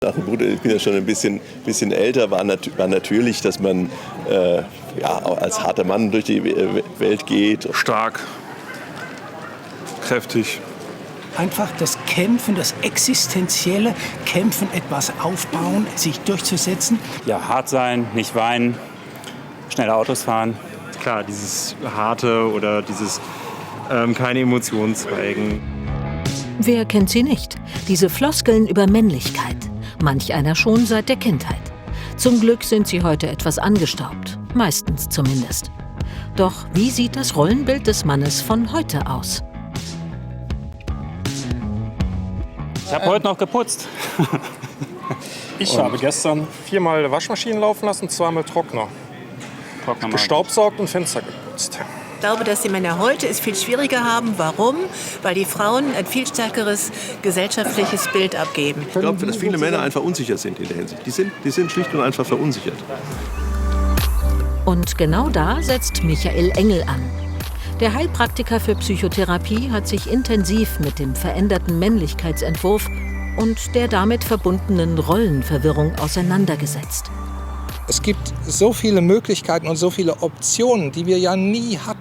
Gut, ich bin ja schon ein bisschen älter, war natürlich, dass man als harter Mann durch die Welt geht. Stark, kräftig. Einfach das Kämpfen, das existenzielle Kämpfen, etwas aufbauen, sich durchzusetzen. Ja, hart sein, nicht weinen, schnelle Autos fahren. Klar, dieses Harte oder dieses keine Emotionen zeigen. Wer kennt sie nicht? Diese Floskeln über Männlichkeit. Manch einer schon seit der Kindheit. Zum Glück sind sie heute etwas angestaubt. Meistens zumindest. Doch wie sieht das Rollenbild des Mannes von heute aus? Ich habe heute noch geputzt. Ich habe gestern 4-mal Waschmaschinen laufen lassen, 2-mal Trockner. Gestaubsaugt und Fenster geputzt. Ich glaube, dass die Männer heute es viel schwieriger haben. Warum? Weil die Frauen ein viel stärkeres gesellschaftliches Bild abgeben. Ich glaube, dass viele Männer einfach unsicher sind in der Hinsicht. Die sind schlicht und einfach verunsichert. Und genau da setzt Michael Engel an. Der Heilpraktiker für Psychotherapie hat sich intensiv mit dem veränderten Männlichkeitsentwurf und der damit verbundenen Rollenverwirrung auseinandergesetzt. Es gibt so viele Möglichkeiten und so viele Optionen, die wir ja nie hatten.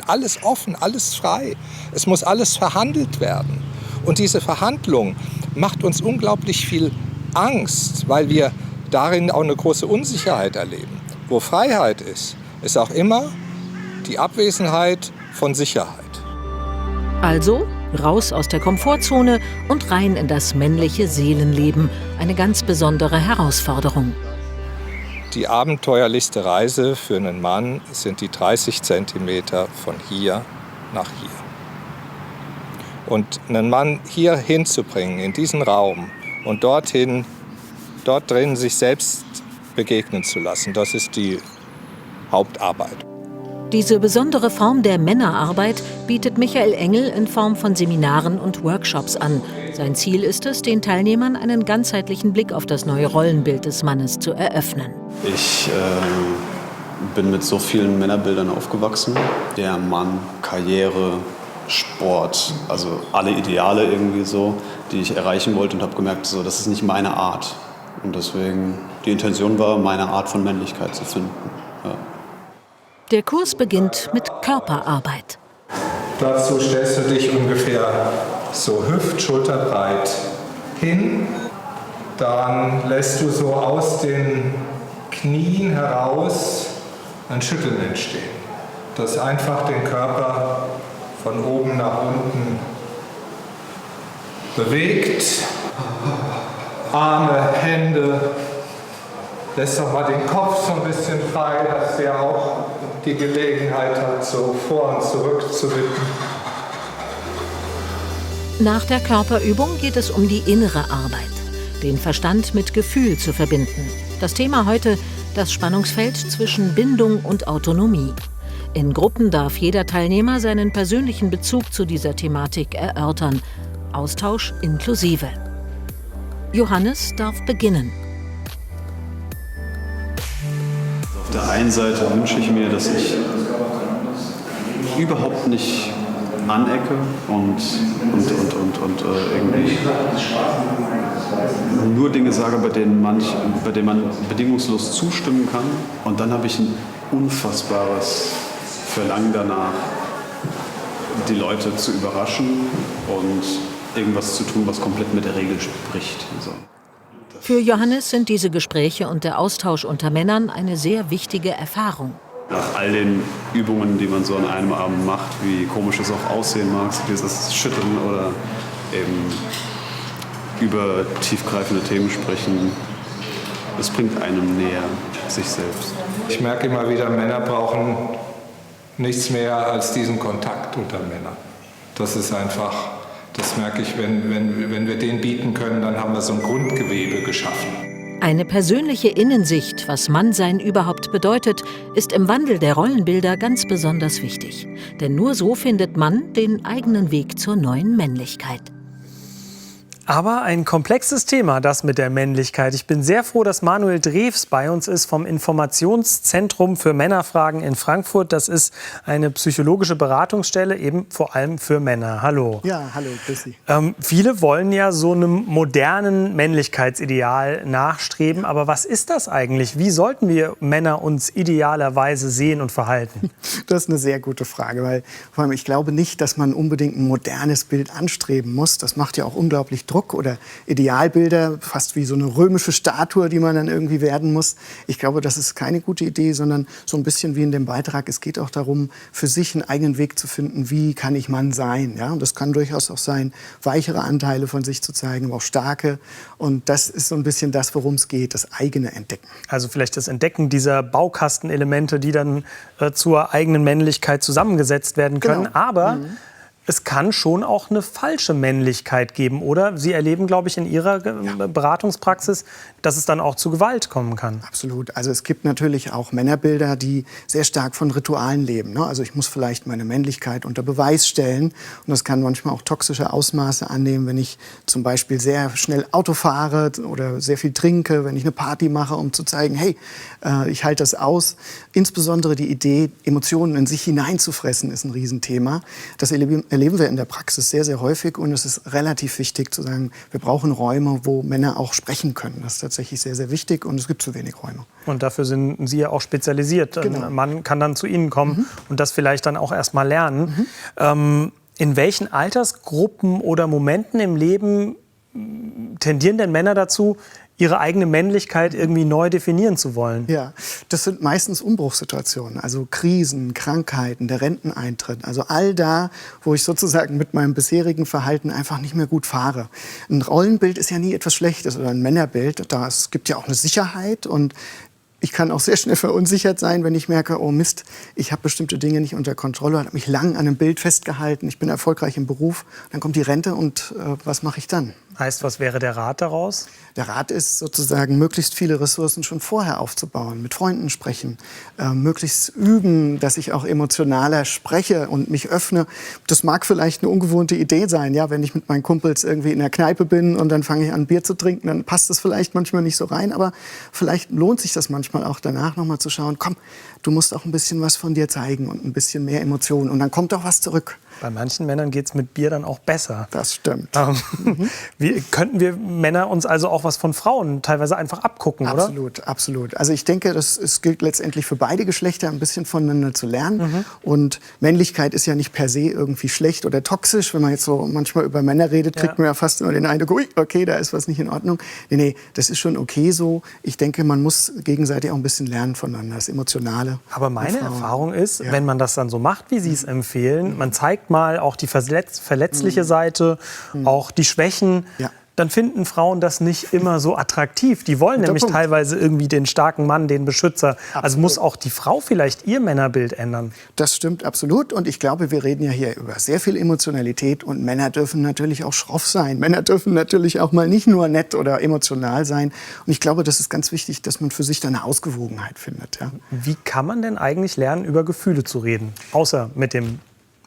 Alles offen, alles frei. Es muss alles verhandelt werden. Und diese Verhandlung macht uns unglaublich viel Angst, weil wir darin auch eine große Unsicherheit erleben. Wo Freiheit ist, ist auch immer die Abwesenheit von Sicherheit. Also raus aus der Komfortzone und rein in das männliche Seelenleben. Eine ganz besondere Herausforderung. Die abenteuerlichste Reise für einen Mann sind die 30 Zentimeter von hier nach hier. Und einen Mann hier hinzubringen, in diesen Raum und dort drin sich selbst begegnen zu lassen, das ist die Hauptarbeit. Diese besondere Form der Männerarbeit bietet Michael Engel in Form von Seminaren und Workshops an. Sein Ziel ist es, den Teilnehmern einen ganzheitlichen Blick auf das neue Rollenbild des Mannes zu eröffnen. Ich bin mit so vielen Männerbildern aufgewachsen. Der Mann, Karriere, Sport, also alle Ideale irgendwie so, die ich erreichen wollte und habe gemerkt, so, das ist nicht meine Art. Und deswegen, die Intention war, meine Art von Männlichkeit zu finden. Ja. Der Kurs beginnt mit Körperarbeit. Dazu stellst du dich ungefähr so schulterbreit hin. Dann lässt du so aus den Knien heraus ein Schütteln entstehen. Das einfach den Körper von oben nach unten bewegt. Arme, Hände. Lässt doch mal den Kopf so ein bisschen frei, dass der auch die Gelegenheit hat, so vor und zurück zu wippen. Nach der Körperübung geht es um die innere Arbeit, den Verstand mit Gefühl zu verbinden. Das Thema heute, das Spannungsfeld zwischen Bindung und Autonomie. In Gruppen darf jeder Teilnehmer seinen persönlichen Bezug zu dieser Thematik erörtern. Austausch inklusive. Johannes darf beginnen. Auf der einen Seite wünsche ich mir, dass ich überhaupt nicht anecke und irgendwie nur Dinge sage, bei denen man bedingungslos zustimmen kann. Und dann habe ich ein unfassbares Verlangen danach, die Leute zu überraschen und irgendwas zu tun, was komplett mit der Regel spricht. So. Für Johannes sind diese Gespräche und der Austausch unter Männern eine sehr wichtige Erfahrung. Nach all den Übungen, die man so an einem Abend macht, wie komisch es auch aussehen mag, dieses Schütteln oder eben über tiefgreifende Themen sprechen, es bringt einem näher sich selbst. Ich merke immer wieder, Männer brauchen nichts mehr als diesen Kontakt unter Männern. Das ist einfach, das merke ich, wenn wir den bieten können, dann haben wir so ein Grundgewebe geschaffen. Eine persönliche Innensicht, was Mannsein überhaupt bedeutet, ist im Wandel der Rollenbilder ganz besonders wichtig. Denn nur so findet man den eigenen Weg zur neuen Männlichkeit. Aber ein komplexes Thema, das mit der Männlichkeit. Ich bin sehr froh, dass Manuel Drews bei uns ist vom Informationszentrum für Männerfragen in Frankfurt. Das ist eine psychologische Beratungsstelle, eben vor allem für Männer. Hallo. Ja, hallo, grüß Sie. Viele wollen ja so einem modernen Männlichkeitsideal nachstreben. Aber was ist das eigentlich? Wie sollten wir Männer uns idealerweise sehen und verhalten? Das ist eine sehr gute Frage, weil vor allem ich glaube nicht, dass man unbedingt ein modernes Bild anstreben muss. Das macht ja auch unglaublich Druck. Oder Idealbilder, fast wie so eine römische Statue, die man dann irgendwie werden muss. Ich glaube, das ist keine gute Idee, sondern so ein bisschen wie in dem Beitrag. Es geht auch darum, für sich einen eigenen Weg zu finden, wie kann ich Mann sein. Ja? Und das kann durchaus auch sein, weichere Anteile von sich zu zeigen, aber auch starke. Und das ist so ein bisschen das, worum es geht, das eigene Entdecken. Also vielleicht das Entdecken dieser Baukastenelemente, die dann zur eigenen Männlichkeit zusammengesetzt werden können. Genau. Aber es kann schon auch eine falsche Männlichkeit geben, oder? Sie erleben, glaube ich, in Ihrer Beratungspraxis, dass es dann auch zu Gewalt kommen kann. Absolut. Also es gibt natürlich auch Männerbilder, die sehr stark von Ritualen leben. Ne? Also ich muss vielleicht meine Männlichkeit unter Beweis stellen. Und das kann manchmal auch toxische Ausmaße annehmen, wenn ich zum Beispiel sehr schnell Auto fahre oder sehr viel trinke, wenn ich eine Party mache, um zu zeigen, hey, ich halte das aus. Insbesondere die Idee, Emotionen in sich hineinzufressen, ist ein Riesenthema. Das erleben wir in der Praxis sehr, sehr häufig. Und es ist relativ wichtig zu sagen, wir brauchen Räume, wo Männer auch sprechen können. Das ist tatsächlich sehr, sehr wichtig und es gibt zu wenig Räume. Und dafür sind Sie ja auch spezialisiert. Genau. Ein Mann kann dann zu Ihnen kommen und das vielleicht dann auch erst mal lernen. In welchen Altersgruppen oder Momenten im Leben tendieren denn Männer dazu, ihre eigene Männlichkeit irgendwie neu definieren zu wollen? Ja, das sind meistens Umbruchssituationen, also Krisen, Krankheiten, der Renteneintritt. Also all da, wo ich sozusagen mit meinem bisherigen Verhalten einfach nicht mehr gut fahre. Ein Rollenbild ist ja nie etwas Schlechtes oder ein Männerbild. Es gibt ja auch eine Sicherheit und ich kann auch sehr schnell verunsichert sein, wenn ich merke, oh Mist, ich habe bestimmte Dinge nicht unter Kontrolle, habe mich lang an einem Bild festgehalten, ich bin erfolgreich im Beruf, dann kommt die Rente und was mache ich dann? Heißt, was wäre der Rat daraus? Der Rat ist sozusagen, möglichst viele Ressourcen schon vorher aufzubauen, mit Freunden sprechen, möglichst üben, dass ich auch emotionaler spreche und mich öffne. Das mag vielleicht eine ungewohnte Idee sein, ja, wenn ich mit meinen Kumpels irgendwie in der Kneipe bin und dann fange ich an, Bier zu trinken, dann passt das vielleicht manchmal nicht so rein, aber vielleicht lohnt sich das manchmal auch danach nochmal zu schauen, komm, du musst auch ein bisschen was von dir zeigen und ein bisschen mehr Emotionen und dann kommt auch was zurück. Bei manchen Männern geht es mit Bier dann auch besser. Das stimmt. Könnten wir Männer uns also auch was von Frauen teilweise einfach abgucken, oder? Absolut, absolut. Also ich denke, es gilt letztendlich für beide Geschlechter, ein bisschen voneinander zu lernen. Und Männlichkeit ist ja nicht per se irgendwie schlecht oder toxisch. Wenn man jetzt so manchmal über Männer redet, kriegt man ja fast immer den Eindruck, ui, okay, da ist was nicht in Ordnung. Nee, das ist schon okay so. Ich denke, man muss gegenseitig auch ein bisschen lernen voneinander, das Emotionale. Aber meine Erfahrung ist, wenn man das dann so macht, wie Sie es empfehlen, man zeigt mal auch die verletzliche Seite, auch die Schwächen, dann finden Frauen das nicht immer so attraktiv. Die wollen nämlich teilweise irgendwie den starken Mann, den Beschützer. Absolut. Also muss auch die Frau vielleicht ihr Männerbild ändern. Das stimmt absolut. Und ich glaube, wir reden ja hier über sehr viel Emotionalität. Und Männer dürfen natürlich auch schroff sein. Männer dürfen natürlich auch mal nicht nur nett oder emotional sein. Und ich glaube, das ist ganz wichtig, dass man für sich da eine Ausgewogenheit findet. Ja. Wie kann man denn eigentlich lernen, über Gefühle zu reden? Außer mit dem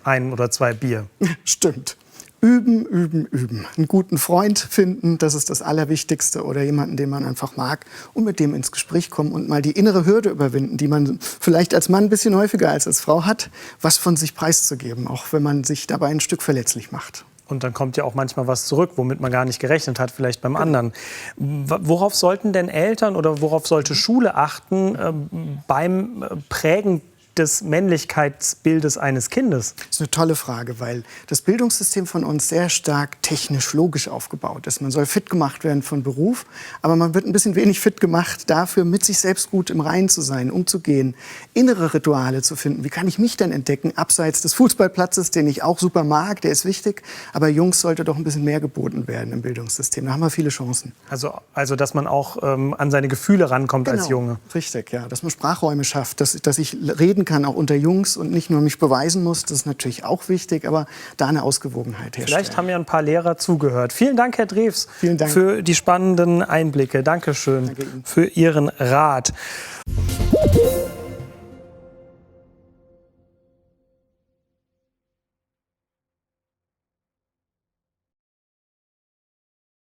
1 oder 2 Bier. Stimmt. Üben, üben, üben. Einen guten Freund finden, das ist das Allerwichtigste. Oder jemanden, den man einfach mag und mit dem ins Gespräch kommen und mal die innere Hürde überwinden, die man vielleicht als Mann ein bisschen häufiger als Frau hat, was von sich preiszugeben, auch wenn man sich dabei ein Stück verletzlich macht. Und dann kommt ja auch manchmal was zurück, womit man gar nicht gerechnet hat, vielleicht beim anderen. Worauf sollten denn Eltern oder worauf sollte Schule achten beim Prägen des Männlichkeitsbildes eines Kindes? Das ist eine tolle Frage, weil das Bildungssystem von uns sehr stark technisch-logisch aufgebaut ist. Man soll fit gemacht werden von Beruf, aber man wird ein bisschen wenig fit gemacht dafür, mit sich selbst gut im Reinen zu sein, umzugehen, innere Rituale zu finden. Wie kann ich mich denn entdecken, abseits des Fußballplatzes, den ich auch super mag, der ist wichtig, aber Jungs sollte doch ein bisschen mehr geboten werden im Bildungssystem. Da haben wir viele Chancen. Also dass man auch an seine Gefühle rankommt als Junge. Richtig, ja. Dass man Sprachräume schafft, dass ich reden kann, auch unter Jungs und nicht nur mich beweisen muss. Das ist natürlich auch wichtig, aber da eine Ausgewogenheit herstellen. Vielleicht haben ja ein paar Lehrer zugehört. Vielen Dank, Herr Drews, für die spannenden Einblicke. Dankeschön für Ihren Rat.